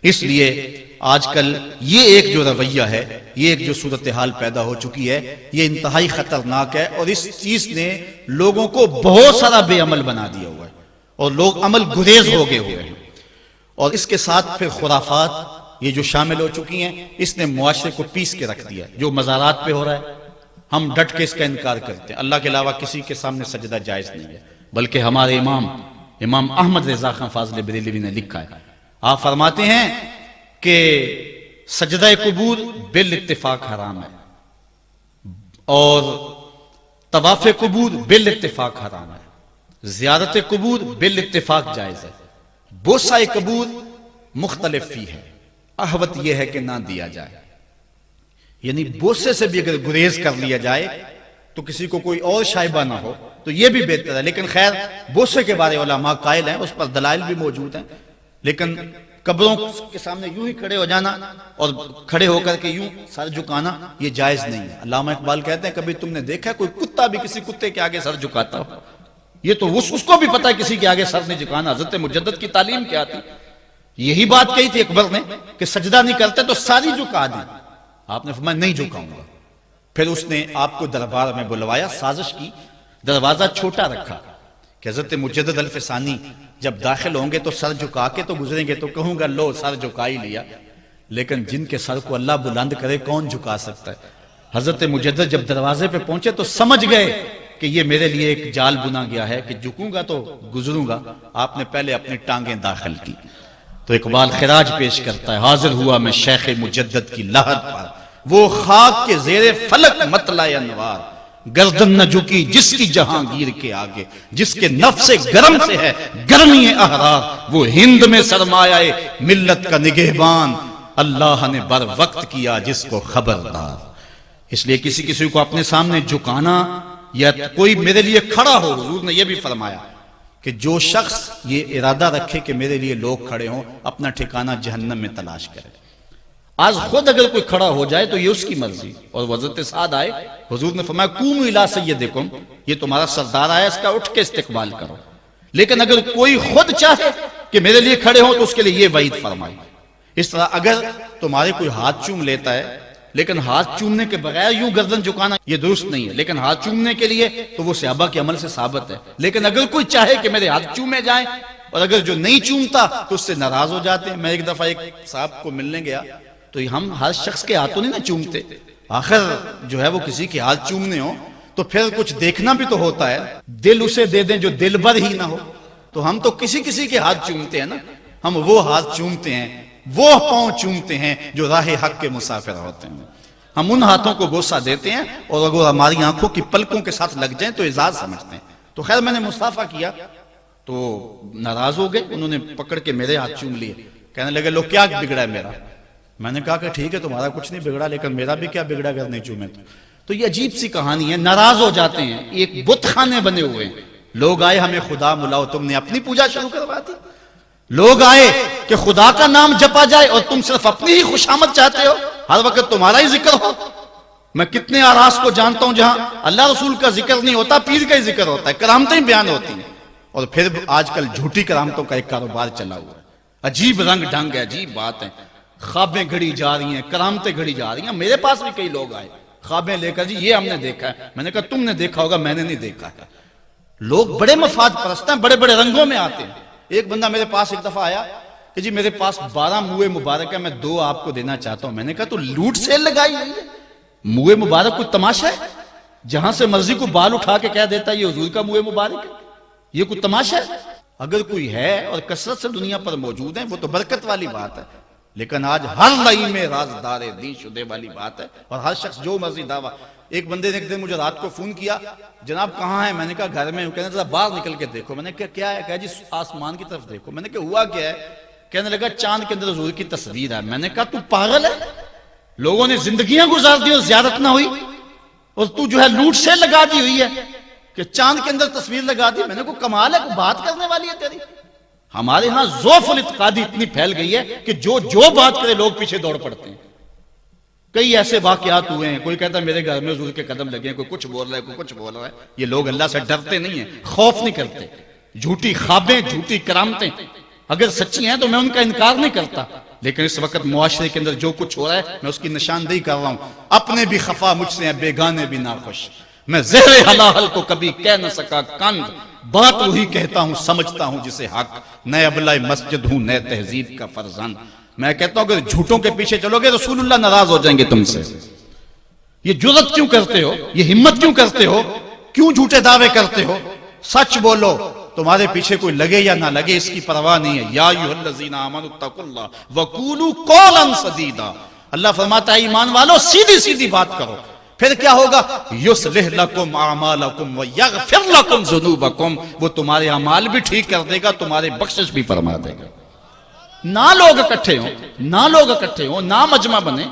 اس لیے آج کل یہ ایک جو رویہ ہے، یہ ایک جو صورتحال پیدا ہو چکی ہے، یہ انتہائی خطرناک ہے، اور اس چیز نے لوگوں کو بہت سارا بے عمل بنا دیا ہوا ہے، اور لوگ عمل گریز ہو گئے ہوئے ہیں۔ اور اس کے ساتھ پھر خرافات یہ جو شامل ہو چکی ہیں، اس نے معاشرے کو پیس کے رکھ دیا۔ جو مزارات پہ ہو رہا ہے، ہم ڈٹ کے اس کا انکار کرتے ہیں، اللہ کے علاوہ کسی کے سامنے سجدہ جائز نہیں ہے، بلکہ ہمارے امام احمد رضا خان فاضل بریلوی نے لکھا ہے، آپ فرماتے ہیں کہ سجدہ قبور بالاتفاق حرام ہے، اور طواف قبور بالاتفاق حرام ہے، زیارت قبور بالاتفاق جائز ہے، بوسہ قبور مختلف فی ہے، احوط یہ ہے کہ نہ دیا جائے، یعنی بوسے سے بھی اگر گریز کر لیا جائے تو کسی کو کوئی اور شائبہ نہ ہو تو یہ بھی بہتر ہے۔ لیکن خیر بوسے کے بارے علماء قائل ہیں، اس پر دلائل بھی موجود ہیں، لیکن قبروں کے سامنے یوں ہی کھڑے ہو جانا اور کھڑے ہو کر کے یوں سر جھکانا یہ جائز نہیں ہے۔ علامہ اقبال کہتے ہیں کبھی تم نے دیکھا کوئی کتا بھی کسی کتے کے آگے سر جھکاتا ہو؟ یہ تو اس کو بھی پتا ہے کسی کے آگے سر نہیں جھکانا۔ حضرت مجدد کی تعلیم کیا تھی؟ یہی بات کہی تھی اکبر نے کہ سجدہ نہیں کرتے تو ساری جھکا دی، آپ نے فرمایا نہیں جھکاؤں گا۔ پھر اس نے آپ کو دربار میں بلوایا، سازش کی، دروازہ چھوٹا رکھا کہ حضرت مجدد الفسانی جب داخل ہوں گے تو سر جھکا کے تو گزریں گے، تو کہوں گا لو سر جھکا ہی لیا، لیکن جن کے سر کو اللہ بلند کرے کون جھکا سکتا ہے؟ حضرت مجدد جب دروازے پہ پہنچے تو سمجھ گئے کہ یہ میرے لیے ایک جال بنا گیا ہے کہ جھکوں گا تو گزروں گا۔ آپ نے پہلے اپنی ٹانگیں داخل کی۔ تو اقبال خراج پیش کرتا ہے، حاضر ہوا میں شیخ مجدد کی لحد پر، وہ خاک کے زیر فلک مطلع انوار، گردن نہ جھکی جس کی جہانگیر کے آگے، جس کے نفس گرم سے ہے گرمی احرار، وہ ہند میں سرمایہ ملت کا نگہبان، اللہ نے بر وقت کیا جس کو خبردار۔ اس لیے کسی کو اپنے سامنے جھکانا یا کوئی میرے لیے کھڑا ہو، حضور نے یہ بھی فرمایا کہ جو شخص یہ ارادہ رکھے کہ میرے لیے لوگ کھڑے ہوں اپنا ٹھکانہ جہنم میں تلاش کرے۔ آج خود اگر کوئی کھڑا ہو جائے تو یہ اس کی مرضی، اور حضرت سعد آئے، حضور نے فرمایا قوموا الی سیدکم، یہ تمہارا سردار آیا، اس کا اٹھ کے استقبال کرو۔ لیکن اگر کوئی خود چاہے کہ میرے لیے کھڑے ہوں تو اس کے لیے یہ وعید فرمائی۔ اس طرح اگر تمہارے کوئی ہاتھ چوم لیتا ہے، لیکن ہاتھ چومنے کے بغیر یوں گردن جھکانا یہ درست نہیں ہے، لیکن ہاتھ چومنے کے لیے تو وہ صحابہ کے عمل سے ثابت ہے۔ لیکن اگر کوئی چاہے کہ میرے ہاتھ چومے جائیں، اور اگر جو نہیں چومتا تو اس سے ناراض ہو جاتے ہیں۔ میں ایک دفعہ ایک صاحب کو ملنے گیا تو ہم ہر شخص کے ہاتھوں نہیں نہ چومتے، آخر جو ہے وہ کسی کے ہاتھ چومنے ہوں تو پھر کچھ دیکھنا بھی تو ہوتا ہے، دل اسے دے دیں جو دل بر ہی نہ ہو۔ تو ہم تو کسی کے ہاتھ چومتے ہیں نا، ہم وہ ہاتھ چومتے ہیں، وہ پاؤں چومتے ہیں جو راہ حق کے مسافر ہوتے ہیں، ہم ان ہاتھوں کو بوسہ دیتے ہیں، اور اگر ہماری آنکھوں کی پلکوں کے ساتھ لگ جائیں تو اعزاز سمجھتے ہیں۔ تو خیر میں نے مصافحہ کیا تو ناراض ہو گئے، انہوں نے پکڑ کے میرے ہاتھ چوم لیے، کہنے لگے لو کیا بگڑا ہے میرا؟ میں نے کہا کہ ٹھیک ہے تمہارا کچھ نہیں بگڑا، لیکن میرا بھی کیا بگڑا اگر نہیں چومے تو یہ عجیب سی کہانی ہے، ناراض ہو جاتے ہیں۔ ایک بت خانے بنے ہوئے ہیں، لوگ آئے ہمیں خدا ملاؤ، تم نے اپنی پوجا شروع کروا دی۔ لوگ آئے کہ خدا کا نام جپا جائے اور تم صرف اپنی ہی خوشامد چاہتے ہو، ہر وقت تمہارا ہی ذکر ہو۔ میں کتنے آراس کو جانتا ہوں جہاں اللہ رسول کا ذکر نہیں ہوتا، پیر کا ہی ذکر ہوتا ہے، کرامتیں بیان ہوتی ہیں، اور پھر آج کل جھوٹی کرامتوں کا ایک کاروبار چلا ہوا ہے۔ عجیب رنگ ڈھنگ ہے، عجیب بات ہے، خوابیں گھڑی جا رہی ہیں، کرامتیں گھڑی جا رہی ہیں۔ میرے پاس بھی کئی لوگ آئے خوابیں لے کر، جی یہ ہم نے دیکھا ہے۔ میں نے کہا تم نے دیکھا ہوگا، میں نے نہیں دیکھا ہے۔ لوگ بڑے مفاد پرست ہیں، بڑے بڑے رنگوں میں آتے ہیں۔ ایک بندہ میرے پاس ایک دفعہ آیا کہ جی میرے پاس 12 موئے مبارک ہے، میں 2 آپ کو دینا چاہتا ہوں۔ میں نے کہا تو لوٹ سیل لگائی ہوئی ہے، موئے مبارک کوئی تماشا ہے؟ جہاں سے مرضی کو بال اٹھا کے کہہ دیتا ہے یہ حضور کا موئے مبارک ہے، یہ کوئی تماشا ہے؟ اگر کوئی ہے اور کثرت سے دنیا پر موجود ہیں وہ تو برکت والی بات ہے، لیکن آج ہر لئی میں رازدار دین شدے والی بات ہے، اور ہر شخص جو مرضی دعویٰ۔ ایک بندے نے ایک دن مجھے رات کو فون کیا، جناب کہاں ہے؟ میں نے کہا گھر میں ہوں۔ کہنے ذرا باہر نکل کے دیکھو۔ میں نے کہا کیا ہے؟ کہا جی آسمان کی طرف دیکھو۔ میں نے کہا ہوا کیا ہے؟ کہنے لگا چاند کے اندر حضور کی تصویر ہے۔ میں نے کہا تو پاگل ہے، لوگوں نے زندگیاں گزار دی اور زیارت نہ ہوئی، اور تو جو ہے لوٹ سے لگا دی ہوئی ہے کہ چاند کے اندر تصویر لگا دی۔ میں نے کہا کمال ہے، کوئی بات کرنے والی ہے تیری؟ ہمارے ہاں ذوف الاعتقادی اتنی پھیل گئی ہے کہ جو بات کرے لوگ پیچھے دوڑ پڑتے ہیں۔ کئی ایسے واقعات ہوئے ہیں، کوئی کہتا ہے میرے گھر میں حضور کے قدم لگے ہیں، کوئی کچھ بول رہا ہے، کوئی کچھ بول رہا ہے۔ یہ لوگ اللہ سے ڈرتے نہیں ہیں، خوف نہیں کرتے۔ جھوٹی خوابیں، جھوٹی کرامتیں اگر سچی ہیں تو میں ان کا انکار نہیں کرتا، لیکن اس وقت معاشرے کے اندر جو کچھ ہو رہا ہے میں اس کی نشاندہی کر رہا ہوں. اپنے بھی خفا مجھ سے ہیں بیگانے بھی ناخوش. میں زہر حلال کو کبھی کہہ نہ سکا کند، بات وہی کہتا ہوں سمجھتا ہوں جسے حق. نئے ابلۂ مسجد ہوں نئے تہذیب کا فرزند. میں کہتا ہوں اگر جھوٹوں کے پیچھے چلو گے رسول اللہ ناراض ہو جائیں گے تم سے. یہ جرأت کیوں کرتے ہو؟ یہ ہمت کیوں کرتے ہو؟ کیوں جھوٹے دعوے کرتے ہو؟ سچ بولو. تمہارے پیچھے کوئی لگے یا نہ لگے اس کی پرواہ نہیں ہے. یا ایھا الذین آمنوا اتقوا اللہ وقولوا قولا سدیدا. اللہ فرماتا ہے ایمان والو سیدھی سیدھی بات کرو. پھر کیا ہوگا؟ یصلح لکم اعمالکم ویغفر لکم ذنوبکم. وہ تمہارے اعمال بھی ٹھیک کر دے گا، تمہارے بخشش بھی فرما دے گا. نہ لوگ اکٹھے ہوں، نہ مجمع بنے،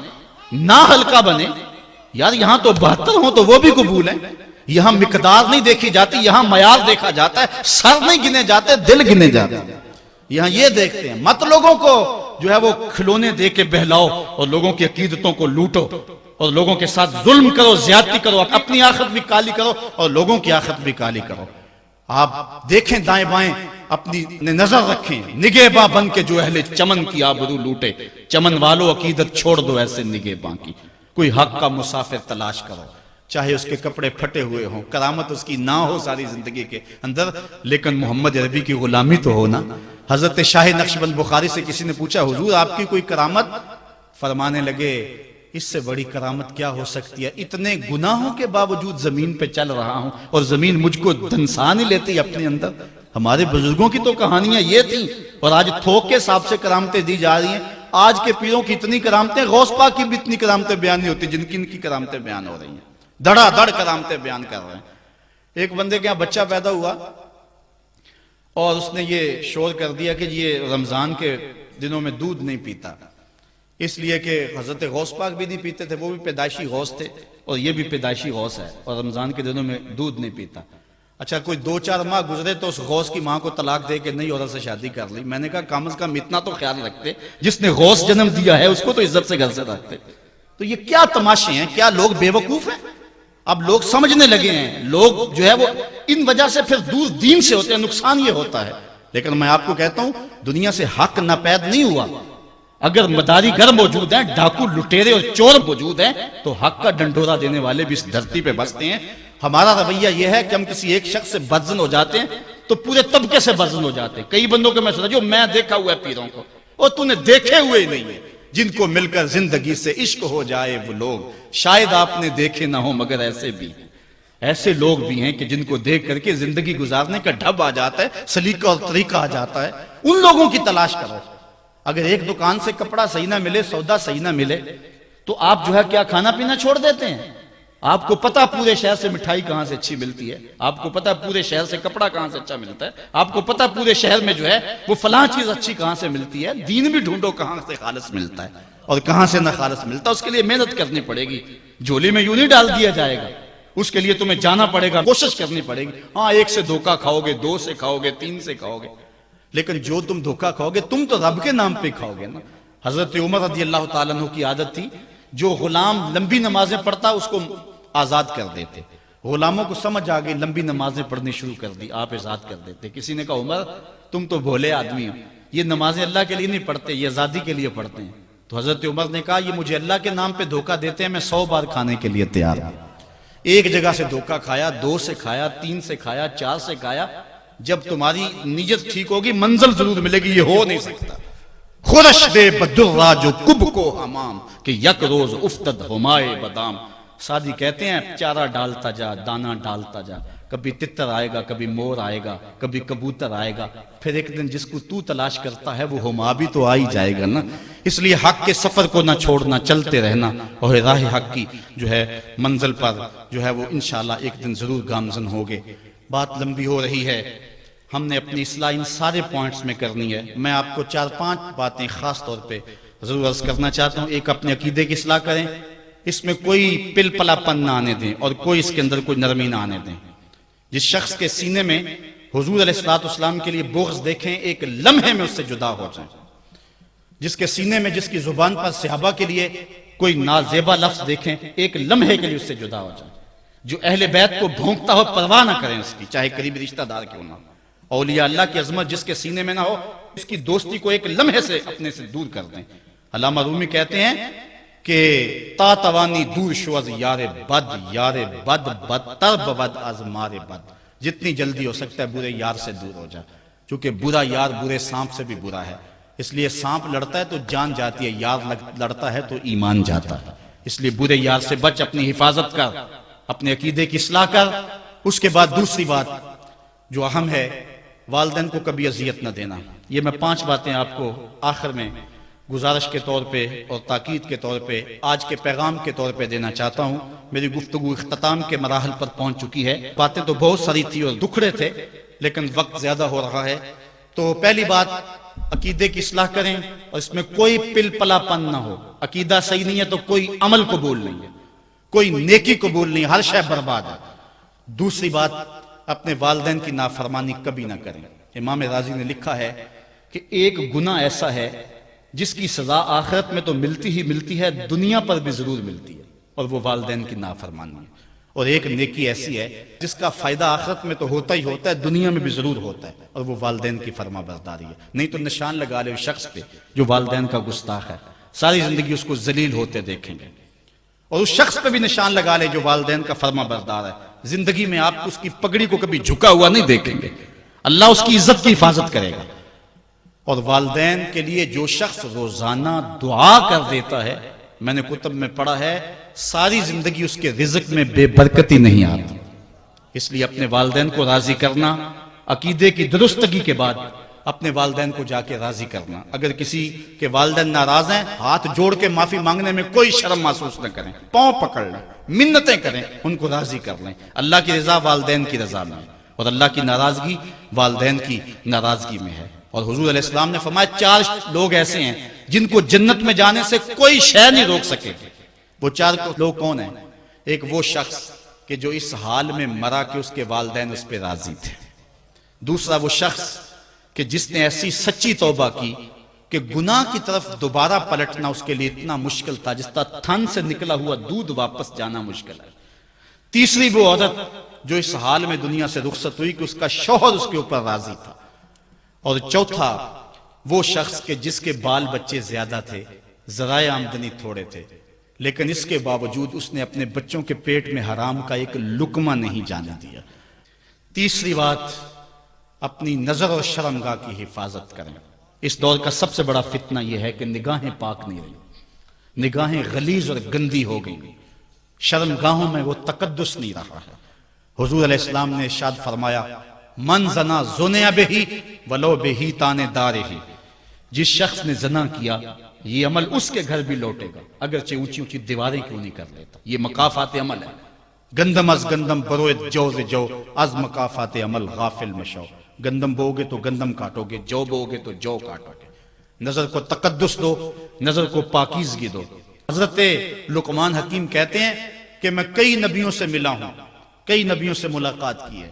نہ حلقہ بنے. یار یہاں تو 72 ہوں تو وہ بھی قبول ہیں. یہاں مقدار نہیں دیکھی جاتی، یہاں معیار دیکھا جاتا ہے. سر نہیں گنے جاتے، دل گنے جاتے ہیں. یہاں یہ دیکھتے ہیں. مت لوگوں کو جو ہے وہ کھلونے دے کے بہلاؤ اور لوگوں کی عقیدتوں کو لوٹو اور لوگوں کے ساتھ ظلم کرو، زیادتی کرو، اپنی آخرت بھی کالی کرو اور لوگوں کی آخرت بھی کالی کرو. آپ دیکھیں دائیں بائیں، اپنی نظر رکھیں. نگہباں بن کے جو اہل چمن کی آبرو لوٹے. چمن والو عقیدت چھوڑ دو ایسے نگہباں کی. کوئی حق کا مسافر تلاش کرو، چاہے اس کے کپڑے پھٹے ہوئے ہوں، کرامت اس کی نہ ہو ساری زندگی کے اندر، لیکن محمد عربی کی غلامی تو ہو نا. حضرت شاہ نقشبند بخاری سے کسی نے پوچھا حضور آپ کی کوئی کرامت؟ فرمانے لگے اس سے بڑی کرامت کیا ہو سکتی ہے؟ اتنے گناہوں کے باوجود زمین پہ چل رہا ہوں اور زمین مجھ کو دنسا نہیں لیتی اپنے اندر. ہمارے بزرگوں کی تو کہانیاں یہ تھیں اور آج تھوک کے حساب سے کرامتیں دی جا رہی ہیں. آج کے پیروں کی اتنی کرامتیں، غوث پاک کی بھی اتنی کرامتیں بیان نہیں ہوتی جن کی ان کی کرامتیں بیان ہو رہی ہیں. دڑا دڑ کرامتیں بیان کر رہے ہیں. ایک بندے کے یہاں بچہ پیدا ہوا اور اس نے یہ شور کر دیا کہ یہ رمضان کے دنوں میں دودھ نہیں پیتا، اس لیے کہ حضرت غوث پاک بھی نہیں پیتے تھے، وہ بھی پیدائشی غوث تھے اور یہ بھی پیدائشی غوث ہے اور رمضان کے دنوں میں دودھ نہیں پیتا. اچھا کوئی 2-4 ماہ گزرے تو اس غوث کی ماں کو طلاق دے کے نئی عورت سے شادی کر لی. میں نے کہا کم از کم اتنا تو خیال رکھتے، جس نے غوث جنم دیا ہے اس کو تو عزت سے گھر سے رکھتے. تو یہ کیا تماشے ہیں؟ کیا لوگ بے وقوف ہیں؟ اب لوگ سمجھنے لگے ہیں. لوگ جو ہے وہ ان وجہ سے پھر دور دین سے ہوتے ہیں. نقصان یہ ہوتا ہے. لیکن میں آپ کو کہتا ہوں دنیا سے حق ناپید نہیں ہوا. اگر مداری گر موجود ہیں، ڈاکو لٹیرے اور چور موجود ہیں تو حق کا ڈنڈورا دینے والے بھی اس دھرتی پہ بستے ہیں. ہمارا رویہ یہ ہے کہ ہم کسی ایک شخص سے بدزن ہو جاتے ہیں تو پورے طبقے سے بدزن ہو جاتے ہیں. کئی بندوں کو میں سمجھو میں دیکھا ہوا ہے پیروں کو، اور تو نے دیکھے ہوئے ہی نہیں ہے. جن کو مل کر زندگی سے عشق ہو جائے وہ لوگ شاید آپ نے دیکھے نہ ہو، مگر ایسے لوگ بھی ہیں کہ جن کو دیکھ کر کے زندگی گزارنے کا ڈھب آ جاتا ہے، سلیقہ اور طریقہ آ جاتا ہے. ان لوگوں کی تلاش کرو. اگر ایک دکان سے کپڑا صحیح نہ ملے، سودا صحیح نہ ملے تو آپ جو ہے کیا کھانا پینا چھوڑ دیتے ہیں؟ آپ کو پتا پورے شہر سے مٹھائی کہاں سے اچھی ملتی ہے، آپ کو پتا پورے شہر سے کپڑا کہاں سے اچھا ملتا ہے، آپ کو پتا پورے شہر میں جو ہے وہ فلاں چیز اچھی کہاں سے ملتی ہے. دین بھی ڈھونڈو کہاں سے خالص ملتا ہے اور کہاں سے نہ خالص ملتا. اس کے لیے محنت کرنی پڑے گی. جھولی میں یوں نہیں ڈال دیا جائے گا. اس کے لیے تمہیں جانا پڑے گا، کوشش کرنی پڑے گی. ہاں 1 سے دھوکہ کھاؤ گے، 2 سے کھاؤ گے، 3 سے کھاؤ گے، لیکن جو تم دھوکہ کھاؤ گے تم تو رب کے نام پہ کھاؤ گے نا. حضرت عمر رضی اللہ تعالیٰ عنہ کی عادت تھی جو غلام لمبی نمازیں پڑھتا اس کو آزاد کر دیتے. غلاموں کو سمجھ آ گئی، لمبی نمازیں پڑھنی شروع کر دی، آپ آزاد کر دیتے. کسی نے کہا عمر تم تو بھولے آدمی ہو، یہ نمازیں اللہ کے لیے نہیں پڑھتے، یہ آزادی کے لیے پڑھتے ہیں. تو حضرت عمر نے کہا یہ مجھے اللہ کے نام پہ دھوکہ دیتے ہیں، میں 100 بار کھانے کے لیے تیار ہوں. ایک جگہ سے دھوکہ کھایا، 2 سے کھایا، 3 سے کھایا، 4 سے کھایا. جب تمہاری نیت ٹھیک ہوگی منزل ضرور ملے گی. یہ ہو نہیں سکتا. خورش دے بدرا جو کب کو حمام کہ یک روز افتد ہمائے بدام. سادی کہتے ہیں چارہ ڈالتا جا، دانا ڈالتا جا. کبھی تتر آئے گا، کبھی مور آئے گا، کبھی کبوتر آئے گا. پھر ایک دن جس کو تو تلاش کرتا ہے وہ ہما بھی تو آ ہی جائے گا نا. اس لیے حق کے سفر کو نہ چھوڑنا، چلتے رہنا اور راہ حق کی جو ہے منزل پر جو ہے وہ انشاءاللہ ایک دن ضرور گامزن ہوگے. بات لمبی ہو رہی ہے، ہم نے اپنی اصلاح ان سارے پوائنٹس میں کرنی ہے. میں آپ کو 4-5 باتیں خاص طور پہ ضرور عرض کرنا چاہتا ہوں. ایک، اپنے عقیدے کی اصلاح کریں، اس میں کوئی پل پلا پن نہ آنے دیں اور کوئی اس کے اندر کوئی نرمی نہ آنے دیں. جس شخص کے سینے میں حضور علیہ الصلوۃ والسلام کے لیے بغض دیکھیں، ایک لمحے میں اس سے جدا ہو جائیں. جس کے سینے میں، جس کی زبان پر صحابہ کے لیے کوئی نازیبا لفظ دیکھیں، ایک لمحے کے لیے اس سے جدا ہو جائیں. جو اہل بیت کو بھونکتا ہو پرواہ نہ کریں اس کی، چاہے قریبی رشتہ دار کیوں نہ ہو. اولیاء اللہ کی عظمت جس کے سینے میں نہ ہو اس کی دوستی کو ایک لمحے سے اپنے سے دور کر دیں۔ علامہ رومی کہتے ہیں کہ تا توانی دور شو از یار بد بدتر بود از مار بد، جتنی جلدی ہو سکتا ہے برے یار سے دور ہو جا، چونکہ برا یار برے سانپ سے بھی برا ہے، اس لیے سانپ لڑتا ہے تو جان جاتی ہے، یار لڑتا ہے تو ایمان جاتا ہے، اس لیے برے یار سے بچ، اپنی حفاظت کر، اپنے عقیدے کی اصلاح کر۔ اس کے بعد دوسری بات جو اہم ہے، والدین کو کبھی اذیت نہ دینا۔ یہ میں 5 باتیں آپ کو آخر میں گزارش کے طور پہ اور تاکید کے طور پہ، آج کے پیغام کے طور پہ دینا چاہتا ہوں۔ میری گفتگو اختتام کے مراحل پر پہنچ چکی ہے، باتیں تو بہت ساری تھی اور دکھڑے تھے، لیکن وقت زیادہ ہو رہا ہے۔ تو پہلی بات، عقیدے کی اصلاح کریں اور اس میں کوئی پل پلا پن نہ ہو۔ عقیدہ صحیح نہیں ہے تو کوئی عمل قبول نہیں ہے، کوئی نیکی قبول نہیں، ہر شے برباد ہے۔ دوسری بات، اپنے والدین کی نافرمانی کبھی نہ کریں۔ امام رازی نے لکھا ہے کہ ایک گناہ ایسا ہے جس کی سزا آخرت میں تو ملتی ہی ملتی ہے، دنیا پر بھی ضرور ملتی ہے، اور وہ والدین کی نافرمانی ہے۔ اور ایک نیکی ایسی ہے جس کا فائدہ آخرت میں تو ہوتا ہی ہوتا ہے، دنیا میں بھی ضرور ہوتا ہے، اور وہ والدین کی فرما برداری ہے۔ نہیں تو نشان لگا لے اس شخص پہ جو والدین کا گستاخ ہے، ساری زندگی اس کو ذلیل ہوتے دیکھیں گے۔ اور اس شخص پہ بھی نشان لگا لے جو والدین کا فرما بردار ہے، زندگی میں آپ اس کی پگڑی کو کبھی جھکا ہوا نہیں دیکھیں گے، اللہ اس کی عزت کی حفاظت کرے گا۔ اور والدین کے لیے جو شخص روزانہ دعا کر دیتا ہے، میں نے کتب میں پڑھا ہے، ساری زندگی اس کے رزق میں بے برکتی نہیں آتی۔ اس لیے اپنے والدین کو راضی کرنا، عقیدے کی درستگی کے بعد اپنے والدین کو جا کے راضی کرنا۔ اگر کسی کے والدین ناراض ہیں، ہاتھ جوڑ کے معافی مانگنے میں کوئی شرم محسوس نہ کریں، پاؤں پکڑ لیں، منتیں کریں، ان کو راضی کر لیں۔ اللہ کی رضا والدین کی رضا میں ہے، اور اللہ کی ناراضگی والدین کی ناراضگی میں ہے۔ اور حضور علیہ السلام نے فرمایا 4 لوگ ایسے ہیں جن کو جنت میں جانے سے کوئی شے نہیں روک سکے۔ وہ 4 لوگ کون ہیں؟ ایک وہ شخص کہ جو اس حال میں مرا کہ اس کے والدین اس پہ راضی تھے۔ دوسرا وہ شخص کہ جس نے ایسی سچی توبہ کی کہ گناہ کی طرف دوبارہ پلٹنا اس کے لیے اتنا مشکل تھا جس طرح تھن سے نکلا ہوا دودھ واپس جانا مشکل ہے۔ تیسری وہ عورت جو اس حال میں دنیا سے رخصت ہوئی کہ اس کا شوہر اس کے اوپر راضی تھا۔ اور چوتھا وہ شخص کہ جس کے بال بچے زیادہ تھے، ذرائع آمدنی تھوڑے تھے، لیکن اس کے باوجود اس نے اپنے بچوں کے پیٹ میں حرام کا ایک لقمہ نہیں جانے دیا۔ تیسری بات، اپنی نظر اور شرمگاہ کی حفاظت کریں۔ اس دور کا سب سے بڑا فتنہ یہ ہے کہ نگاہیں پاک نہیں رہی، نگاہیں غلیظ اور گندی ہو گئی، شرمگاہوں میں وہ تقدس نہیں رہا ہے۔ حضور علیہ السلام نے ارشاد فرمایا، من زنا زنیا بہی ولو بہی تانے دارہی، جس شخص نے زنا کیا یہ عمل اس کے گھر بھی لوٹے گا، اگرچہ اونچی اونچی دیواریں کیوں نہیں کر لیتا۔ یہ مقافات عمل ہے۔ گندم از گندم بروید جوز جو از مقافات عمل غافل مشو، گندم بو گے تو گندم کاٹو گے، جو بو گے تو جو کاٹو گے۔ نظر کو تقدس دو، نظر کو پاکیزگی دو۔ حضرت لقمان حکیم کہتے ہیں کہ میں کئی نبیوں سے ملا ہوں، کئی نبیوں سے ملاقات کی ہے،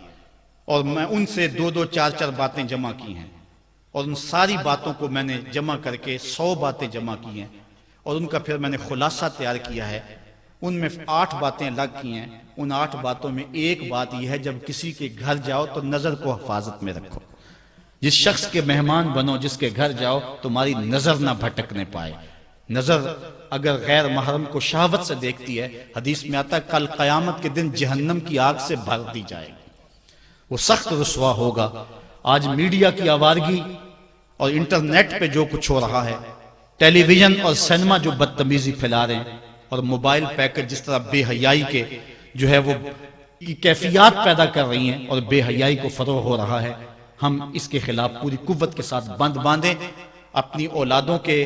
اور میں ان سے 2-2 4-4 باتیں جمع کی ہیں، اور ان ساری باتوں کو میں نے جمع کر کے 100 باتیں جمع کی ہیں، اور ان کا پھر میں نے خلاصہ تیار کیا ہے۔ ان میں 8 باتیں الگ کی ہیں۔ ان 8 باتوں میں ایک بات یہ ہے، جب کسی کے گھر جاؤ تو نظر کو حفاظت میں رکھو۔ جس شخص کے مہمان بنو، جس کے گھر جاؤ، تمہاری نظر نہ بھٹکنے پائے۔ نظر اگر غیر محرم کو شہوت سے دیکھتی ہے، حدیث میں آتا ہے کل قیامت کے دن جہنم کی آگ سے بھر دی جائے گی، وہ سخت رسوا ہوگا۔ آج میڈیا کی آوارگی اور انٹرنیٹ پہ جو کچھ ہو رہا ہے، ٹیلی ویژن اور سینما جو بدتمیزی پھیلا رہے ہیں، اور موبائل پیکٹ جس طرح بے حیائی کے جو ہے وہ کیفیات پیدا کر رہی ہیں اور بے حیائی کو فروغ ہو رہا ہے، ہم اس کے خلاف پوری قوت کے ساتھ بند باندھیں۔ اپنی اولادوں کے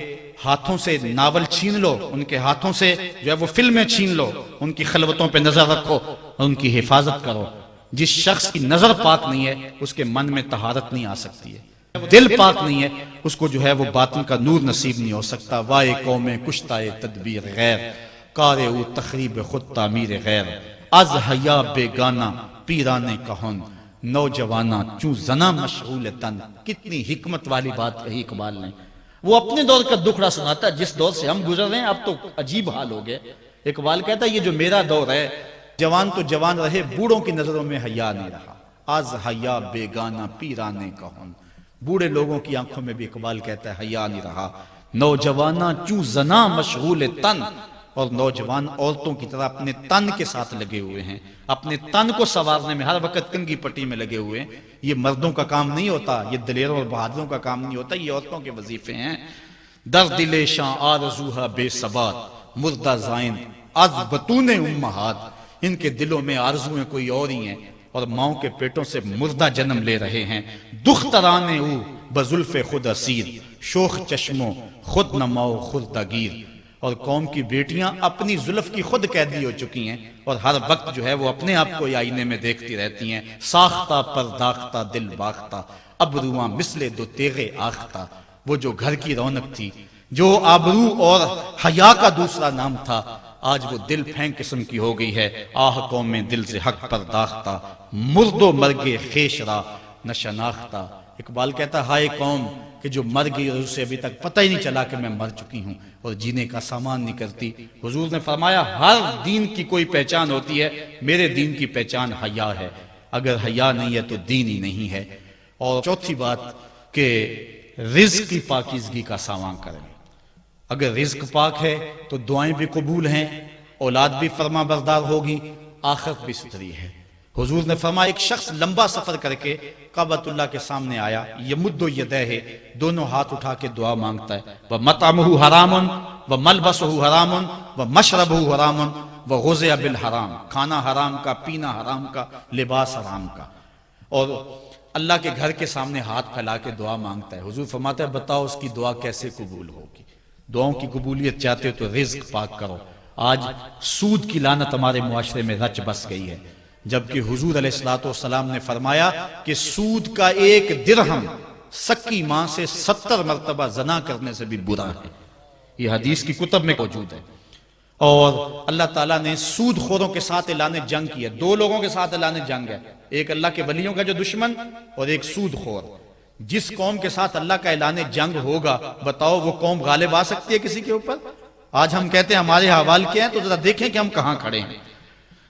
ہاتھوں سے ناول چھین لو، ان کے ہاتھوں سے جو ہے وہ فلمیں چھین لو، ان کی خلوتوں پہ نظر رکھو اور ان کی حفاظت کرو۔ جس شخص کی نظر پاک نہیں ہے اس کے من میں طہارت نہیں آ سکتی ہے، دل پاک نہیں ہے اس کو جو ہے وہ باطن کا نور نصیب نہیں ہو سکتا۔ وائے قوم کشتائے تدبیر غیر، کارے او تخریب خود تعمیر غیر، از حیا بیگانہ پیرانے کہن، نوجوانہ چوں زنا مشغول تن۔ کتنی حکمت والی بات کہی اقبال نے۔ وہ اپنے دور کا دکھڑا سناتا ہے، جس دور سے ہم گزر رہے ہیں اب تو عجیب حال ہو گئے۔ اقبال کہتا ہے یہ جو میرا دور ہے، جوان تو جوان رہے، بوڑھوں کی نظروں میں حیا نہیں رہا۔ از حیا بیگانہ پیرانے کہن، بوڑھے لوگوں کی آنکھوں میں بھی اقبال کہتا ہے حیا نہیں رہا، نوجواناں چوں زنا مشغول تن، اور نوجوان عورتوں کی طرح اپنے تن کے ساتھ لگے ہوئے ہیں، اپنے تن کو سنوارنے میں ہر وقت کنگھی پٹی میں لگے ہوئے ہیں۔ یہ مردوں کا کام نہیں ہوتا، یہ دلیروں اور بہادروں کا کام نہیں ہوتا، یہ عورتوں کے وظیفے ہیں۔ در دل شاں آرزوہا بے ثبات، مردہ زائن از بطون امہات، ان کے دلوں میں آرزویں کوئی اور ہی ہیں اور ماؤں کے پیٹوں سے مردہ جنم لے رہے ہیں۔ دختران او بزلف خود اسیر، شوخ چشموں خود نماؤ خود دگیر، اور قوم کی بیٹیاں اپنی زلف کی خود قیدی ہو چکی ہیں اور ہر وقت جو ہے وہ اپنے آپ کو آئینے میں دیکھتی رہتی ہیں۔ ساختہ پرداختہ دل باختہ، ابروان مثل دو تیغ آختہ، وہ جو گھر کی رونق تھی، جو آبرو اور حیا کا دوسرا نام تھا، آج وہ دل پھینک قسم کی ہو گئی ہے۔ آہ قوم میں دل سے حق پرداختہ، مرد و مرگ خیش را نہ شناختہ۔ اقبال کہتا ہے ہائے قوم کہ جو مر گئی اور اسے ابھی تک پتہ ہی نہیں چلا کہ میں مر چکی ہوں اور جینے کا سامان نہیں کرتی۔ حضور نے فرمایا ہر دین کی کوئی پہچان ہوتی ہے، میرے دین کی پہچان حیا ہے، اگر حیا نہیں ہے تو دین ہی نہیں ہے۔ اور چوتھی بات کہ رزق کی پاکیزگی کا سامان کریں۔ اگر رزق پاک ہے تو دعائیں بھی قبول ہیں، اولاد بھی فرما بردار ہوگی، آخرت بھی ستھری ہے۔ حضور نے فرمایا ایک شخص لمبا سفر کر کے کعبۃ اللہ کے سامنے آیا، یمد یدیہ، دونوں ہاتھ اٹھا کے دعا مانگتا ہے، وَمَطْعَمُهُ حَرَامٌ وَمَلْبَسُهُ حَرَامٌ وَمَشْرَبُهُ حَرَامٌ وَغُذِیَ بِالْحَرَام، کھانا حرام کا، پینا حرام کا، لباس حرام کا، اور اللہ کے گھر کے سامنے ہاتھ پھیلا کے دعا مانگتا ہے۔ حضور فرماتا ہے بتاؤ اس کی دعا کیسے قبول ہوگی؟ دعاؤں کی قبولیت چاہتے ہو تو رزق پاک کرو۔ آج سود کی لعنت ہمارے معاشرے میں رچ بس گئی ہے، جبکہ حضور علیہ السلام نے فرمایا کہ سود کا ایک درہم سکی ماں سے 70 مرتبہ زنا کرنے سے بھی برا ہے۔ یہ حدیث کی کتب میں موجود ہے۔ اور اللہ تعالیٰ نے سود خوروں کے ساتھ اعلان جنگ کیا، دو لوگوں کے ساتھ اعلان جنگ ہے، ایک اللہ کے ولیوں کا جو دشمن اور ایک سود خور۔ جس قوم کے ساتھ اللہ کا اعلان جنگ ہوگا بتاؤ وہ قوم غالب آ سکتی ہے کسی کے اوپر؟ آج ہم کہتے ہیں ہمارے حوال کیا ہیں تو ذرا دیکھیں کہ ہم کہاں کھڑے ہیں۔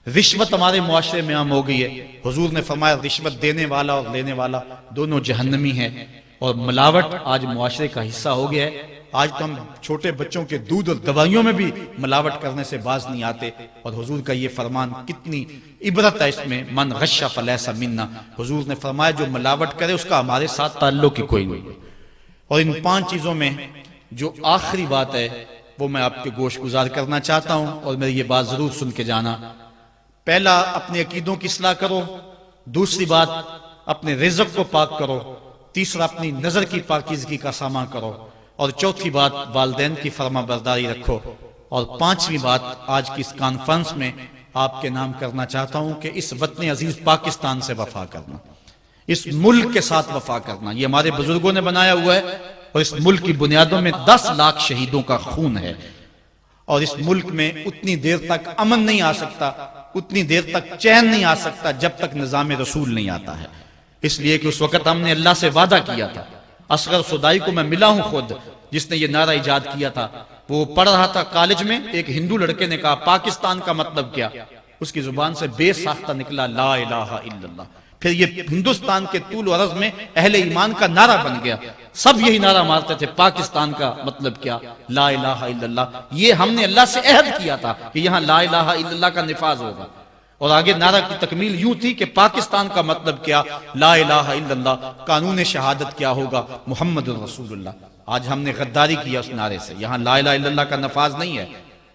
رشوت ہمارے معاشرے میں عام ہو گئی ہے۔ حضور نے فرمایا رشوت دینے والا اور لینے والا دونوں جہنمی ہیں، اور ملاوٹ آج معاشرے کا حصہ ہو گیا ہے۔ آج تو ہم چھوٹے بچوں کے دودھ اور دوائیوں میں بھی ملاوٹ کرنے سے باز نہیں آتے، اور حضور کا یہ فرمان کتنی عبرت ہے اس میں، من غش فلیس منا۔ حضور نے فرمایا جو ملاوٹ کرے اس کا ہمارے ساتھ تعلق ہی کوئی نہیں۔ اور ان 5 چیزوں میں جو آخری بات ہے وہ میں آپ کے گوش گزار کرنا چاہتا ہوں، اور میری یہ بات ضرور سن کے جانا۔ پہلا اپنے عقیدوں کی اصلاح کرو، دوسری بات اپنے رزق کو پاک کرو، تیسرا اپنی نظر کی پاکیزگی کا سامان کرو، اور چوتھی بات والدین کی فرما برداری رکھو، اور 5ویں بات آج کی اس کانفرنس میں آپ کے نام کرنا چاہتا ہوں کہ اس وطن عزیز پاکستان سے وفا کرنا، اس ملک کے ساتھ وفا کرنا۔ یہ ہمارے بزرگوں نے بنایا ہوا ہے، اور اس ملک کی بنیادوں میں 10 لاکھ شہیدوں کا خون ہے، اور اس ملک میں اتنی دیر تک امن نہیں آ سکتا، اتنی دیر تک چین نہیں آ سکتا جب تک نظام رسول نہیں آتا ہے۔ اس لیے کہ اس وقت ہم نے اللہ سے وعدہ کیا تھا۔ اصغر صدائی کو میں ملا ہوں خود، جس نے یہ نعرہ ایجاد کیا تھا۔ وہ پڑھ رہا تھا کالج میں، ایک ہندو لڑکے نے کہا پاکستان کا مطلب کیا؟ اس کی زبان سے بے ساختہ نکلا لا الہ الا اللہ۔ پھر یہ ہندوستان کے طول و عرض میں اہل ایمان کا نعرہ بن گیا، سب یہی نعرہ مارتے تھے پاکستان کا مطلب کیا؟ لا الہ الا اللہ۔ یہ ہم نے اللہ سے عہد کیا تھا کہ یہاں لا الہ الا اللہ کا نفاذ ہوگا، اور آگے نعرہ کی تکمیل یوں تھی کہ پاکستان کا مطلب کیا؟ لا الہ الا اللہ۔ قانون شہادت کیا ہوگا؟ محمد رسول اللہ۔ آج ہم نے غداری کیا اس نعرے سے، یہاں لا الہ الا اللہ کا نفاذ نہیں ہے،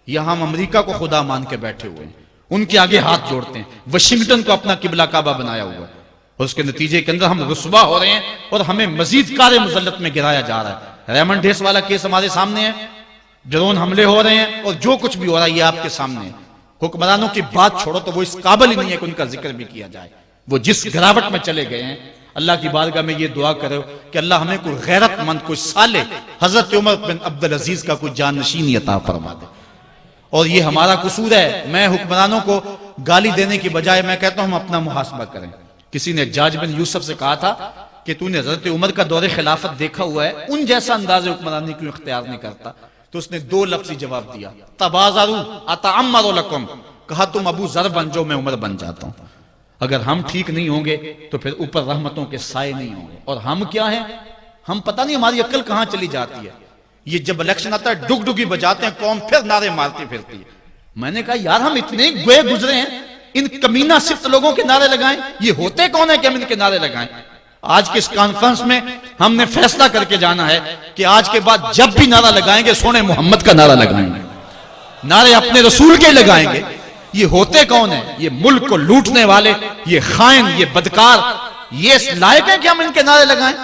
یہاں ہم امریکہ کو خدا مان کے بیٹھے ہوئے ہیں، ان کے آگے ہاتھ جوڑتے ہیں، واشنگٹن کو اپنا قبلہ کعبہ بنایا ہوا ہے، اور اس کے نتیجے کے اندر ہم رسوا ہو رہے ہیں اور ہمیں مزید کار مذلت میں گرایا جا رہا ہے۔ ریمنڈ ڈیس والا کیس ہمارے سامنے ہے، ڈرون حملے ہو رہے ہیں، اور جو کچھ بھی ہو رہا ہے یہ آپ کے سامنے ہے۔ حکمرانوں کی بات چھوڑو تو وہ اس قابل ہی نہیں ہے کہ ان کا ذکر بھی کیا جائے، وہ جس گراوٹ میں چلے گئے ہیں۔ اللہ کی بارگاہ میں یہ دعا کرو کہ اللہ ہمیں کوئی غیرت مند، کوئی صالح حضرت عمر بن عبدالعزیز کا کوئی جانشینی عطا فرما دے۔ اور یہ ہمارا قصور ہے، میں حکمرانوں کو گالی دینے کی بجائے میں کہتا ہوں ہم اپنا محاسبہ کریں۔ کسی نے حجاج بن یوسف سے کہا تھا کہ تو نے حضرت عمر کا دور خلافت دیکھا ہوا ہے، ان جیسا انداز حکمرانی کیوں اختیار نہیں کرتا؟ تو اس نے 2 لفظی جواب دیا، تبازروا اتعمر لکم، کہا تم ابو ذر بن جاؤ میں عمر بن جاتا ہوں۔ اگر ہم ٹھیک نہیں ہوں گے تو پھر اوپر رحمتوں کے سائے نہیں ہوں گے، اور ہم کیا ہیں؟ ہم پتہ نہیں ہماری عقل کہاں چلی جاتی ہے. یہ جب الیکشن آتا ہے ڈگ ڈگی بجاتے ہیں قوم پھر نعرے مارتی پھرتی ہے. میں نے کہا یار ہم اتنے گئے گزرے ہیں ان کمینہ صفت لوگوں کے نعرے لگائیں, یہ ہوتے کون ہیں کہ ہم ان کے نعرے لگائیں. آج کے اس کانفرنس میں ہم نے فیصلہ کر کے جانا ہے کہ آج کے بعد جب بھی نعرہ لگائیں گے سونے محمد کا نعرہ لگائیں گے, نعرے اپنے رسول کے لگائیں گے. یہ ہوتے کون ہیں؟ یہ ملک کو لوٹنے والے, یہ خائن, یہ بدکار, یہ لائق ہیں کہ ہم ان کے نعرے لگائیں.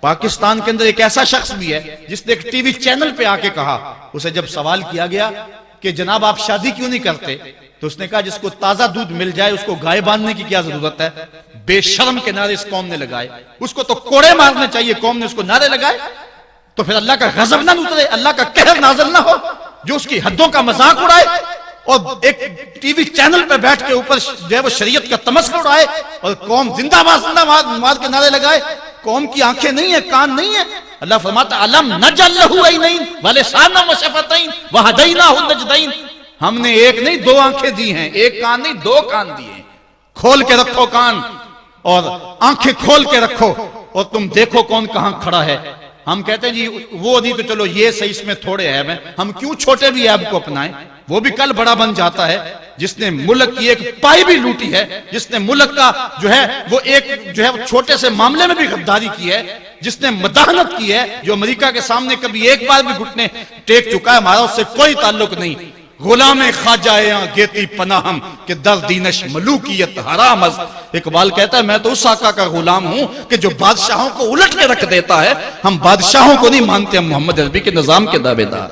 پاکستان کے اندر ایک ایسا شخص بھی ہے جس نے ایک ٹی وی چینل پہ آ کے کہا, اسے جب سوال کیا گیا کہ جناب آپ شادی کیوں نہیں کرتے, تو اس نے کہا جس کو تازہ دودھ مل جائے اس کو گائے باندھنے کی کیا ضرورت ہے. بے شرم کے نعرے اس قوم نے لگائے, اس کو تو کوڑے مارنے چاہیے, قوم نے اس کو نعرے لگائے. تو پھر اللہ کا غضب نہ اترے, اللہ کا قہر نازل نہ ہو جو اس کی حدوں کا مذاق اڑائے اور ایک ٹی وی چینل پہ بیٹھ کے اوپر جو ہے وہ شریعت کا تمسخر اڑائے اور قوم زندہ باد کے نعرے لگائے. قوم کی آنکھیں نہیں ہیں, کان نہیں ہیں. اللہ فرماتا علم نجعل لہ عینین ولسانا وشفتین وہدیناہ النجدین. ہم نے ایک نہیں دو آنکھیں دی ہیں, ایک کان نہیں دو کان دیے ہیں. کھول کے رکھو کان اور آنکھیں کھول کے رکھو اور تم دیکھو کون کہاں کھڑا ہے. ہم کہتے ہیں جی وہ نہیں تو چلو یہ صحیح, اس میں تھوڑے عیب ہیں, ہم کیوں چھوٹے بھی عیب کو اپنائیں. وہ بھی کل بڑا بن جاتا ہے جس نے ملک کی ایک پائی بھی لوٹی ہے, جس نے ملک کا جو ہے وہ ایک جو ہے چھوٹے سے معاملے میں بھی غداری کی ہے, جس نے مداحنت کی ہے, جو امریکہ کے سامنے کبھی ایک بار بھی گھٹنے ٹیک چکا ہے. ہمارا اس سے کوئی تعلق نہیں. غلام خواجہ گیتی پناہم کہ در دینش ملوکیت حرام از. اقبال کہتا ہے میں تو اس آقا کا غلام ہوں کہ جو بادشاہوں کو الٹ کے رکھ دیتا ہے. ہم بادشاہوں کو نہیں مانتے, ہم محمد عربی کے نظام کے دعوے دار.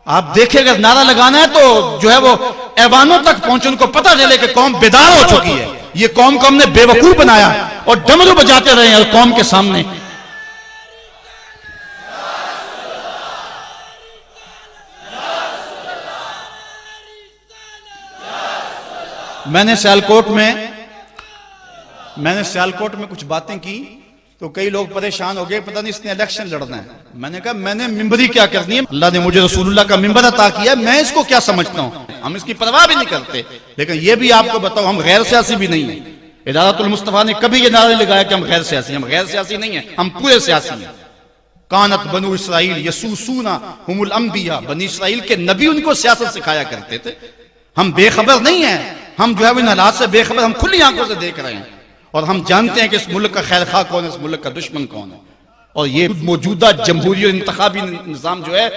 آپ دیکھیں اگر نعرہ لگانا ہے تو جو ہے وہ ایوانوں تک پہنچے, ان کو پتہ چلے کہ قوم بیدار ہو چکی ہے. یہ قوم کو ہم نے بے وقوف بنایا اور ڈمرو بجاتے رہے ہیں قوم کے سامنے. میں نے سیالکوٹ میں کچھ باتیں کی تو کئی لوگ پریشان ہو گئے, پتہ نہیں اس نے الیکشن لڑنا ہے. میں نے کہا میں نے ممبری کیا کرنی ہے, اللہ نے مجھے رسول اللہ کا ممبر عطا کیا, میں اس کو کیا سمجھتا ہوں, ہم اس کی پرواہ بھی نہیں کرتے. لیکن یہ بھی آپ کو بتاؤ ہم غیر سیاسی بھی نہیں ہیں. ادارت المصطفیٰ نے کبھی یہ نعرہ لگایا کہ ہم غیر سیاسی ہیں. ہم غیر سیاسی نہیں ہیں, ہم پورے سیاسی ہیں. کانت بنو اسرائیل یسوسونا ہم الانبیاء, بنی اسرائیل کے نبی ان کو سیاست سکھایا کرتے تھے. ہم بے خبر نہیں ہیں, ہم جو ہے ان حالات سے بے خبر, ہم کھلی آنکھوں سے دیکھ رہے ہیں اور ہم جانتے ہیں کہ اس ملک کا خیر خواہ کون ہے, اس ملک کا دشمن کون ہے. اور یہ موجودہ جمہوری اور انتخابی نظام جو ہے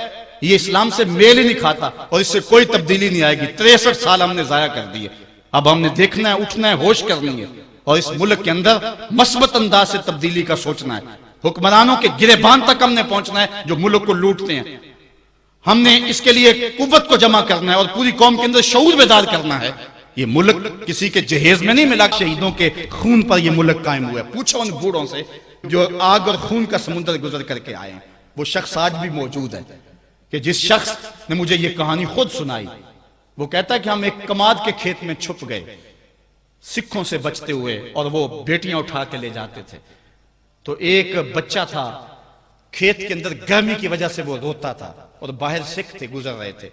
یہ اسلام سے میل ہی نہیں کھاتا اور اس سے کوئی تبدیلی نہیں آئے گی. 63 سال ہم نے ضائع کر دیے. اب ہم نے دیکھنا ہے, اٹھنا ہے, ہوش کرنی ہے اور اس ملک کے اندر مثبت انداز سے تبدیلی کا سوچنا ہے. حکمرانوں کے گریبان تک ہم نے پہنچنا ہے جو ملک کو لوٹتے ہیں. ہم نے اس کے لیے قوت کو جمع کرنا ہے اور پوری قوم کے اندر شعور بیدار کرنا ہے. یہ ملک کسی کے جہیز میں نہیں ملا, شہیدوں کے خون پر یہ ملک قائم ہوا ہے. پوچھو ان بوڑھوں سے جو آگ اور خون کا سمندر گزر کر کے آئے ہیں. وہ شخص آج بھی موجود ہے کہ جس شخص نے مجھے یہ کہانی خود سنائی. وہ کہتا ہے کہ ہم ایک کماد کے کھیت میں چھپ گئے سکھوں سے بچتے ہوئے اور وہ بیٹیاں اٹھا کے لے جاتے تھے. تو ایک بچہ تھا, کھیت کے اندر گرمی کی وجہ سے وہ روتا تھا اور باہر سکھ تھے گزر رہے تھے.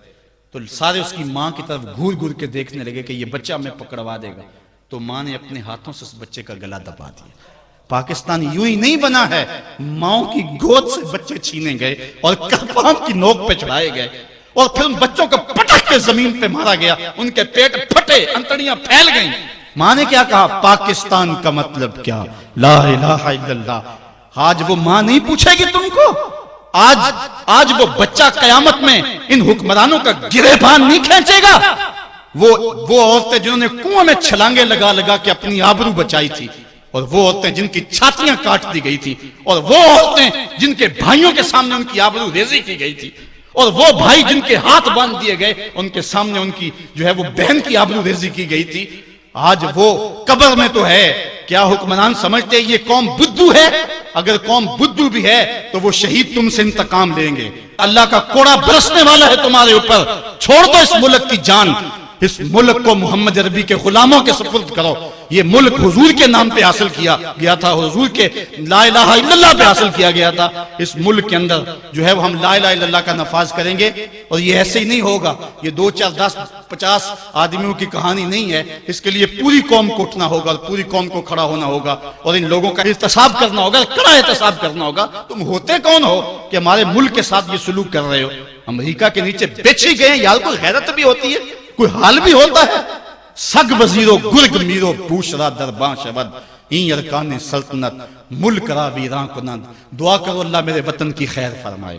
تو سارے اس کی ماں کی طرف گھور گھور کے دیکھنے لگے کہ یہ بچہ ہمیں پکڑوا دے گا. تو ماں نے اپنے ہاتھوں سے اس بچے کا گلا دبا دیا. پاکستان یوں ہی نہیں بنا ہے, ماؤں کی گود سے بچے چھینے گئے اور کرپان کی نوک پہ چڑھائے گئے اور پھر ان بچوں کو پٹک کے زمین پہ مارا گیا. ان کے پیٹ پھٹے, انتڑیاں پھیل گئیں. ماں نے کیا کہا, پاکستان کا مطلب کیا, لا الہ الا اللہ. آج وہ ماں نہیں پوچھے گی تم کو, آج وہ بچہ قیامت میں ان حکمرانوں کا گریبان نہیں کھینچے گا. وہ عورتیں جنہوں نے کنویں میں چھلانگے لگا لگا کے اپنی آبرو بچائی تھی, اور وہ عورتیں جن کی چھاتیاں کاٹ دی گئی تھی, اور وہ عورتیں جن کے بھائیوں کے سامنے ان کی آبرو ریزی کی گئی تھی, اور وہ بھائی جن کے ہاتھ باندھ دیے گئے ان کے سامنے ان کی جو ہے وہ بہن کی آبرو ریزی کی گئی تھی, آج وہ قبر میں تو ہے. کیا حکمران سمجھتے یہ قوم بدھو ہے؟ اگر قوم بدھو بھی ہے تو وہ شہید تم سے انتقام لیں گے. اللہ کا کوڑا برسنے والا ہے تمہارے اوپر. چھوڑ دو اس ملک کی جان, اس ملک کو محمد عربی کے غلاموں کے سپرد کرو. یہ ملک حضور کے نام پہ حاصل کیا گیا تھا، حضور کے لا الہ الا اللہ پہ حاصل کیا گیا تھا۔ اس ملک کے اندر جو ہے وہ ہم لا الہ الا اللہ کا نفاذ کریں گے، اور یہ ایسے ہی نہیں ہوگا، یہ 2 4 10 50 آدمیوں کی کہانی نہیں ہے، اس کے لیے پوری قوم کو اٹھنا ہوگا، پوری قوم کو کھڑا ہونا ہوگا، اور ان لوگوں کا احتساب کرنا ہوگا، کڑا احتساب کرنا ہوگا۔ تم ہوتے کون ہو کہ ہمارے ملک کے ساتھ یہ سلوک کر رہے ہو؟ امریکہ کے نیچے بیچ ہی گئے، یار کوئی غیرت بھی ہوتی ہے، کوئی حال بھی ہوتا ہے۔ سگ وزیرو گرگ میرو بوشرا درباں شود این ارکان سلطنت ملک را ویراں کنند۔ دعا کرو اللہ میرے وطن کی خیر فرمائے،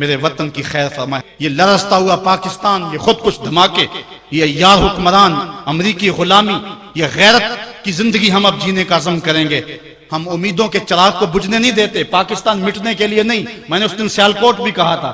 میرے وطن کی خیر فرمائے۔ یہ لرزتا ہوا پاکستان، یہ خود کچھ دھماکے، یہ عیار حکمران، امریکی غلامی، یہ غیرت کی زندگی ہم اب جینے کا عزم کریں گے۔ ہم امیدوں کے چراغ کو بجھنے نہیں دیتے، پاکستان مٹنے کے لیے نہیں۔ میں نے اس دن سیالکوٹ بھی کہا تھا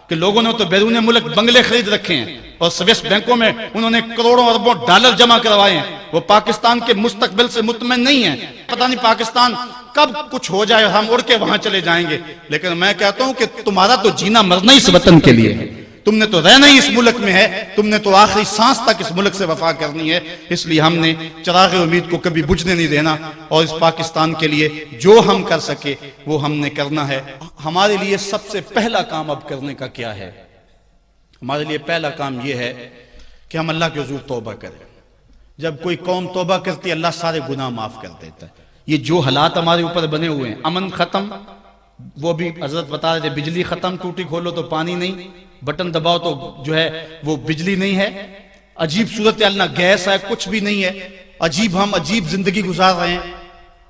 کہ لوگوں نے تو بیرون ملک بنگلے خرید رکھے ہیں، اور سویس بینکوں میں انہوں نے کروڑوں اربوں ڈالر جمع کروائے ہیں، وہ پاکستان کے مستقبل سے مطمئن نہیں ہیں۔ پتہ نہیں پاکستان کب کچھ ہو جائے، ہم اڑ کے وہاں چلے جائیں گے، لیکن میں کہتا ہوں کہ تمہارا تو جینا مرنا اس وطن کے لیے ہے، تم نے تو رہنا ہی اس ملک میں ہے، تم نے تو آخری سانس تک اس ملک سے وفا کرنی ہے۔ اس لیے ہم نے چراغ امید کو کبھی بجھنے نہیں دینا، اور اس پاکستان کے لیے جو ہم کر سکے وہ ہم نے کرنا ہے۔ ہمارے لیے سب سے پہلا کام اب کرنے کا کیا ہے؟ ہمارے لیے پہلا کام یہ ہے کہ ہم اللہ کے حضور توبہ کریں۔ جب کوئی قوم توبہ کرتی ہے، اللہ سارے گناہ معاف کر دیتا ہے۔ یہ جو حالات ہمارے اوپر بنے ہوئے ہیں، امن ختم، وہ بھی حضرت بتا رہے تھے، بجلی ختم، ٹوٹی کھولو تو پانی نہیں، بٹن دباؤ تو جو ہے وہ بجلی نہیں ہے، عجیب صورتحال، نہ گیس ہے، کچھ بھی نہیں ہے، ہم عجیب زندگی گزار رہے ہیں۔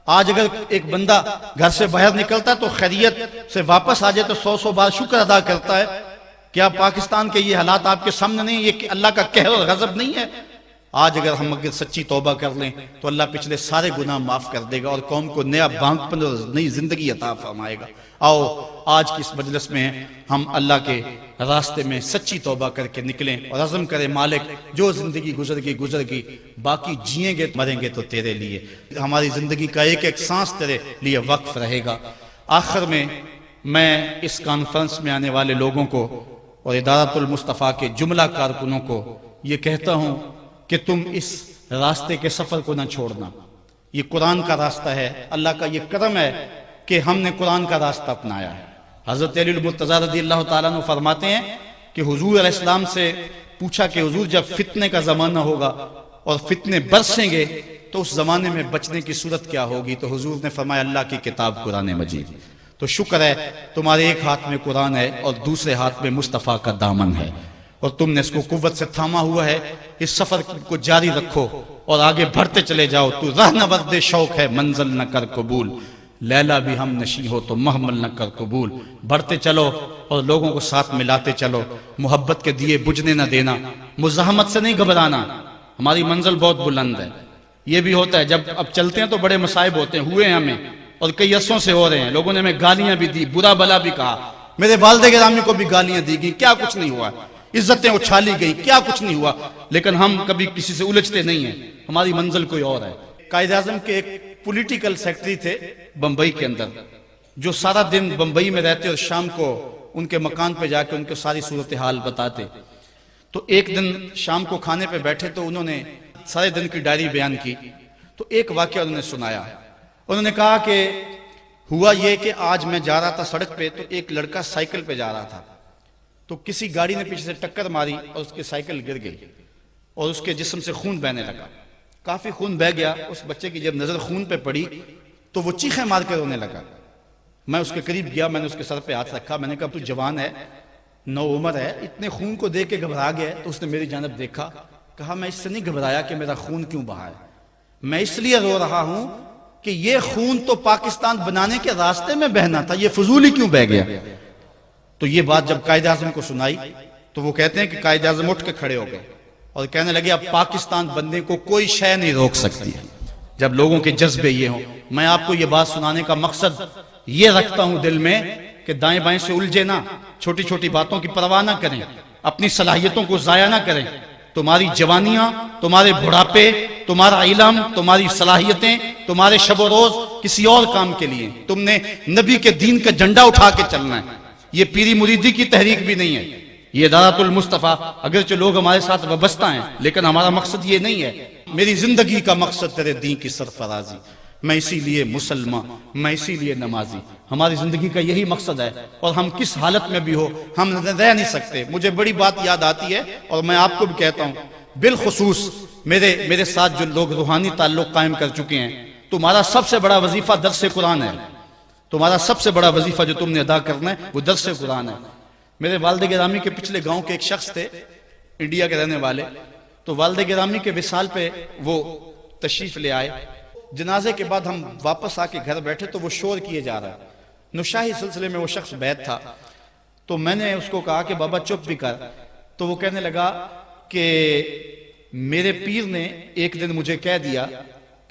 آج اگر ایک بندہ گھر سے باہر نکلتا ہے تو خیریت سے واپس آ جائے تو 100 بار شکر ادا کرتا ہے۔ کیا پاکستان کے یہ حالات آپ کے سامنے نہیں؟ یہ اللہ کا قہر اور غضب نہیں ہے؟ آج اگر ہم سچی توبہ کر لیں تو اللہ پچھلے سارے گناہ معاف کر دے گا، اور قوم کو نیا بانک اور نئی زندگی عطا فرمائے گا۔ آؤ آج کی اس مجلس میں ہم اللہ کے راستے میں سچی توبہ کر کے نکلیں، اور عزم کریں مالک جو زندگی گزر گئی، باقی جئیں گے مریں گے تو تیرے لیے، ہماری زندگی کا ایک ایک سانس تیرے لیے وقف رہے گا۔ آخر میں اس کانفرنس میں آنے والے لوگوں کو اور ادارۃ المصطفیٰ کے جملہ کارکنوں کو یہ کہتا ہوں کہ تم اس راستے کے سفر کو نہ چھوڑنا۔ یہ قرآن کا راستہ ہے، اللہ کا یہ کرم ہے کہ ہم نے قرآن کا راستہ اپنایا ہے۔ حضرت علی المرتضیٰ رضی اللہ تعالیٰ عنہ فرماتے ہیں کہ حضور علیہ السلام سے پوچھا کہ حضور جب فتنے کا زمانہ ہوگا اور فتنے برسیں گے تو اس زمانے میں بچنے کی صورت کیا ہوگی؟ تو حضور نے فرمایا اللہ کی کتاب قرآن مجید۔ تو شکر ہے تمہارے ایک ہاتھ میں قرآن ہے اور دوسرے ہاتھ میں مصطفیٰ کا دامن ہے، اور تم نے اس کو قوت سے تھاما ہوا ہے۔ اس سفر کو جاری رکھو اور آگے بڑھتے چلے جاؤ۔ تو رہنورد شوق ہے منزل نہ کر قبول، لیلا بھی ہم نشیں ہو تو محمل نہ کر قبول۔ بڑھتے چلو اور لوگوں کو ساتھ ملاتے چلو، محبت کے دیے بجھنے نہ دینا، مزاحمت سے نہیں گھبرانا۔ ہماری منزل بہت بلند ہے، یہ بھی ہوتا ہے جب اب چلتے ہیں تو بڑے مصائب ہوتے ہیں، ہوئے ہیں ہمیں، اور کئی عرصوں سے ہو رہے ہیں۔ لوگوں نے ہمیں گالیاں بھی دی، برا بلا بھی کہا، میرے والد گرامی کو بھی گالیاں دی گئی، کیا کچھ نہیں ہوا، عزتیں اچھالی گئی، کیا کچھ نہیں ہوا، لیکن ہم کبھی کسی سے الجھتے نہیں ہیں، ہماری منزل کوئی اور ہے۔ قائد اعظم کے ایک پولیٹیکل سیکٹری تھے بمبئی کے اندر، جو سارا دن بمبئی میں رہتے اور شام کو ان کے مکان پہ جا کے ان کو ساری صورتحال بتاتے۔ تو ایک دن شام کو کھانے پہ بیٹھے تو انہوں نے سارے دن کی ڈائری بیان کی، تو ایک واقعہ انہوں نے سنایا۔ انہوں نے کہا کہ ہوا یہ کہ آج میں جا رہا تھا سڑک پہ، تو ایک لڑکا سائیکل پہ جا رہا تھا، تو کسی گاڑی نے پیچھے سے ٹکر ماری اور اس کی سائیکل گر گئی اور اس کے جسم سے خون بہنے لگا، کافی خون بہ گیا۔ اس بچے کی جب نظر خون پہ پڑی تو وہ چیخیں مار کے رونے لگا۔ میں اس کے قریب گیا، میں نے اس کے سر پہ ہاتھ رکھا، میں نے کہا تو جوان ہے، نو عمر ہے، اتنے خون کو دیکھ کے گھبرا گیا ہے؟ تو اس نے میری جانب دیکھا، کہا میں اس سے نہیں گھبرایا کہ میرا خون کیوں بہا ہے، میں اس لیے رو رہا ہوں کہ یہ خون تو پاکستان بنانے کے راستے میں بہنا تھا، یہ فضول ہی کیوں بہ گیا؟ تو یہ بات جب قائد اعظم کو سنائی تو وہ کہتے ہیں کہ قائد اعظم اٹھ کے کھڑے ہو گئے اور کہنے لگے اب پاکستان بننے کو کوئی شے نہیں روک سکتی ہے جب لوگوں کے جذبے یہ ہوں۔ میں آپ کو یہ بات سنانے کا مقصد یہ رکھتا ہوں دل میں کہ دائیں بائیں سے الجھے نہ، چھوٹی چھوٹی باتوں کی پرواہ نہ کریں، اپنی صلاحیتوں کو ضائع نہ کریں۔ تمہاری جوانیاں، تمہارے بڑھاپے، تمہارا علم، تمہاری صلاحیتیں، تمہارے شب و روز کسی اور کام کے لیے، تم نے نبی کے دین کا جھنڈا اٹھا کے چلنا ہے۔ یہ پیری مریدی کی تحریک بھی نہیں ہے، یہ ادارۃ المصطفیٰ، اگرچہ لوگ ہمارے ساتھ وابستہ ہیں لیکن ہمارا مقصد یہ نہیں ہے۔ میری زندگی کا مقصد تیرے دین کی سرفرازی، میں اسی لیے مسلمان، میں اسی لیے نمازی۔ ہماری زندگی کا یہی مقصد ہے، اور ہم کس حالت میں بھی ہو ہم رہ نہیں سکتے۔ مجھے بڑی بات یاد آتی ہے اور میں آپ کو بھی کہتا ہوں، بالخصوص میرے ساتھ جو لوگ روحانی تعلق قائم کر چکے ہیں، تمہارا سب سے بڑا وظیفہ درس قرآن ہے۔ تمہارا سب سے بڑا وظیفہ جو تم نے ادا کرنا ہے وہ درس قرآن ہے۔ میرے والد گرامی کے پچھلے گاؤں کے ایک شخص تھے، انڈیا کے رہنے والے، تو والد گرامی کے وصال پہ وہ تشریف لے آئے۔ جنازے کے بعد ہم واپس آ کے گھر بیٹھے تو وہ شور کیے جا رہا ہے، نشاہی سلسلے میں وہ شخص بیت تھا۔ تو میں نے اس کو کہا کہ بابا چپ بھی کر، تو وہ کہنے لگا کہ میرے پیر نے ایک دن مجھے کہہ دیا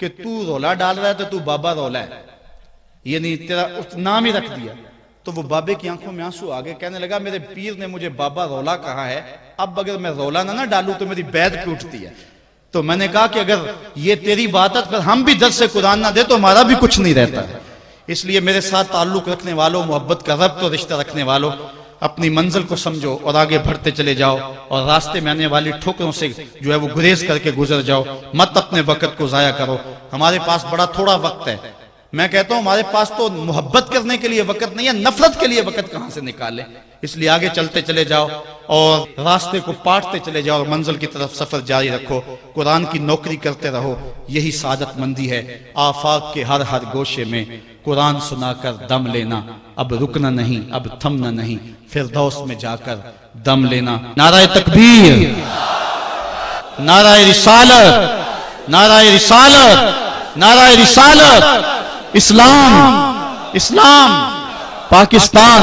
کہ تو رولا ڈال رہا ہے تو بابا رولا ہے، یعنی تیرا نام ہی رکھ دیا۔ تو وہ بابے کی آنکھوں میں آنسو آگے، کہنے لگا میرے پیر نے مجھے بابا رولا کہا ہے، اب اگر میں رولا نہ ڈالوں تو میری بیعت ٹوٹتی ہے۔ تو میں نے کہا کہ اگر یہ تیری بات ہے پھر ہم بھی درس قرآن نہ دے تو ہمارا بھی کچھ نہیں رہتا ہے۔ اس لیے میرے ساتھ تعلق رکھنے والوں، محبت کا ربط اور رشتہ رکھنے والوں، اپنی منزل کو سمجھو اور آگے بڑھتے چلے جاؤ، اور راستے میں آنے والی ٹھوکروں سے جو ہے وہ گریز کر کے گزر جاؤ، مت اپنے وقت کو ضائع کرو۔ ہمارے پاس بڑا تھوڑا وقت ہے، میں کہتا ہوں ہمارے پاس تو محبت کرنے کے لیے وقت نہیں ہے، نفرت کے لیے وقت کہاں سے نکالیں۔ اس لیے آگے چلتے چلے جاؤ اور راستے کو پاٹتے چلے جاؤ اور منزل کی طرف سفر جاری رکھو، قرآن کی نوکری کرتے رہو، یہی سعادت مندی ہے۔ آفاق کے ہر ہر گوشے میں قرآن سنا کر دم لینا، اب رکنا نہیں، اب تھمنا نہیں، فردوس میں جا کر دم لینا۔ نعرہ تکبیر، نعرہ رسالت، نعرہ رسالت، نعرہ رسالت، اسلام، پاکستان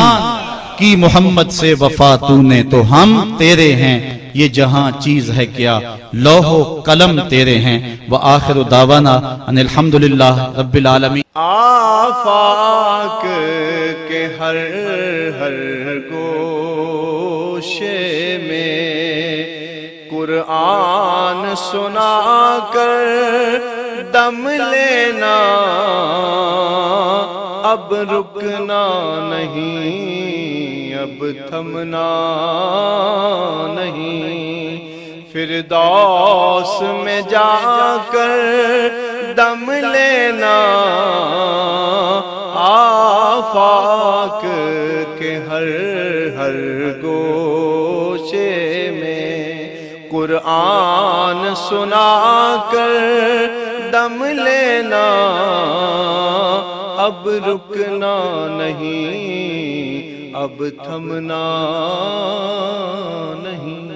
کی محمد سے وفا تو نے تو ہم تیرے ہیں، یہ جہاں چیز ہے کیا لوح و قلم تیرے ہیں۔ وآخر دعوانا ان الحمدللہ رب العالمین۔ آفاق کے ہر ہر گوشے میں قرآن سنا کر دم لینا، اب رکنا نہیں، اب تھمنا نہیں، فردوس میں جا کر دم لینا۔ آفاق کے ہر ہر گوشے میں قرآن سنا کر دم لینا، اب رکنا نہیں، اب تھمنا نہیں۔